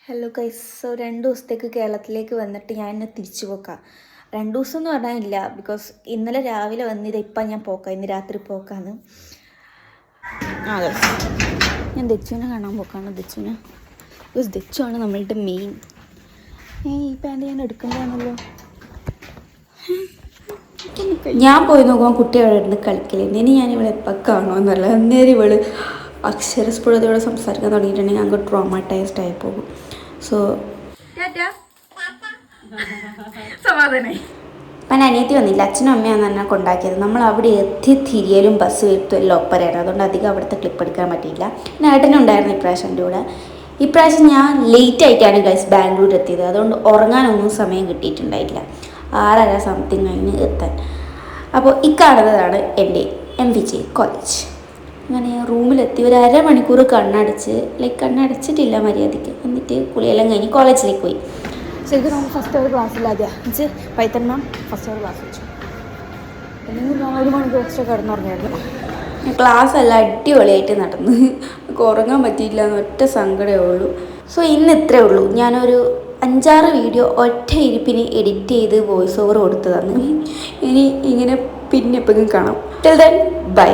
Hello guys, so 2 ദിവസത്തേക്ക് കേരളത്തിലേക്ക് വന്നിട്ട് ഞാൻ ഇന്ന് തിരിച്ചു പോക്കാം. 2 ദിവസം എന്ന് പറഞ്ഞാലില്ല, ബിക്കോസ് ഇന്നലെ രാവിലെ വന്നിത് ഇപ്പം ഞാൻ പോക്കാം, ഇന്ന് രാത്രി പോക്കാന്ന്. ഞാൻ ദച്ചുവിനെ കാണാൻ പോക്കാണ്. ബിക്കോസ് ദച്ചു ആണ് നമ്മളുടെ മെയിൻ. ഈ പാൻറ് ഞാൻ എടുക്കണ്ടാണല്ലോ. ഞാൻ പോയി നോക്കുമ്പോൾ കുട്ടി അവിടെ ഇരുന്ന് കളിക്കല്. ഇനി ഞാനിവിടെ എപ്പോൾ കാണുമെന്നല്ല. അന്നേരം ഇവള് അക്ഷരസ്ഫുടതയോടെ സംസാരിക്കാൻ തുടങ്ങിയിട്ടുണ്ടെങ്കിൽ ഞങ്ങൾക്ക് ട്രോമാറ്റൈസ്ഡ് ആയി പോകും. സോ സമാധാനായി. അപ്പം അനിയത്തി വന്നില്ല, അച്ഛനും അമ്മയാണ് എന്നെ കൊണ്ടാക്കിയത്. നമ്മൾ അവിടെ എത്തി തിരിയലും ബസ് വരുത്തുമല്ലോ ഒപ്പരയാണ്, അതുകൊണ്ട് അധികം അവിടുത്തെ ക്ലിപ്പ് എടുക്കാൻ പറ്റിയില്ല. പിന്നെ ഏട്ടനും ഉണ്ടായിരുന്നു ഇപ്രാവശ്യൻ്റെ കൂടെ. ഇപ്രാവശ്യം ഞാൻ ലേറ്റ് ആയിട്ടാണ് ഗൈസ് ബാംഗ്ലൂർ എത്തിയത്, അതുകൊണ്ട് ഉറങ്ങാനൊന്നും സമയം കിട്ടിയിട്ടുണ്ടായില്ല. 6:30 സംതിങ് കഴിഞ്ഞ് എത്താൻ. അപ്പോൾ ഇക്കാണുന്നതാണ് എൻ്റെ MVJ കോളേജ്. അങ്ങനെ റൂമിലെത്തി ഒരു അരമണിക്കൂർ കണ്ണടച്ചിട്ടില്ല മര്യാദയ്ക്ക്. എന്നിട്ട് കുളിയെല്ലാം കഴിഞ്ഞ് കോളേജിലേക്ക് പോയി. ശരിക്കും നമ്മൾ ഫസ്റ്റ് അവർ ക്ലാസ്സിലാദ്യം എന്നുവെച്ച് പൈത്തന്മാം ഫസ്റ്റ് അവർ ക്ലാസ് വെച്ചു. അല്ലെങ്കിൽ ഞാൻ 1 മണിക്കൂർ എക്സ്ട്രാ കിടന്നുറങ്ങിയായിരുന്നു. ക്ലാസ് എല്ലാം അടിപൊളിയായിട്ട് നടന്ന് ഉറങ്ങാൻ പറ്റിയില്ല എന്ന് ഒറ്റ സങ്കടമേ ഉള്ളൂ. സോ ഇന്ന് ഇത്രേ ഉള്ളൂ. ഞാനൊരു 5-6 വീഡിയോ ഒറ്റ ഇരിപ്പിന് എഡിറ്റ് ചെയ്ത് വോയിസ് ഓവർ കൊടുത്തതാണ്. ഇനി ഇങ്ങനെ പിന്നെ എപ്പോഴും കാണാം. Till then bye.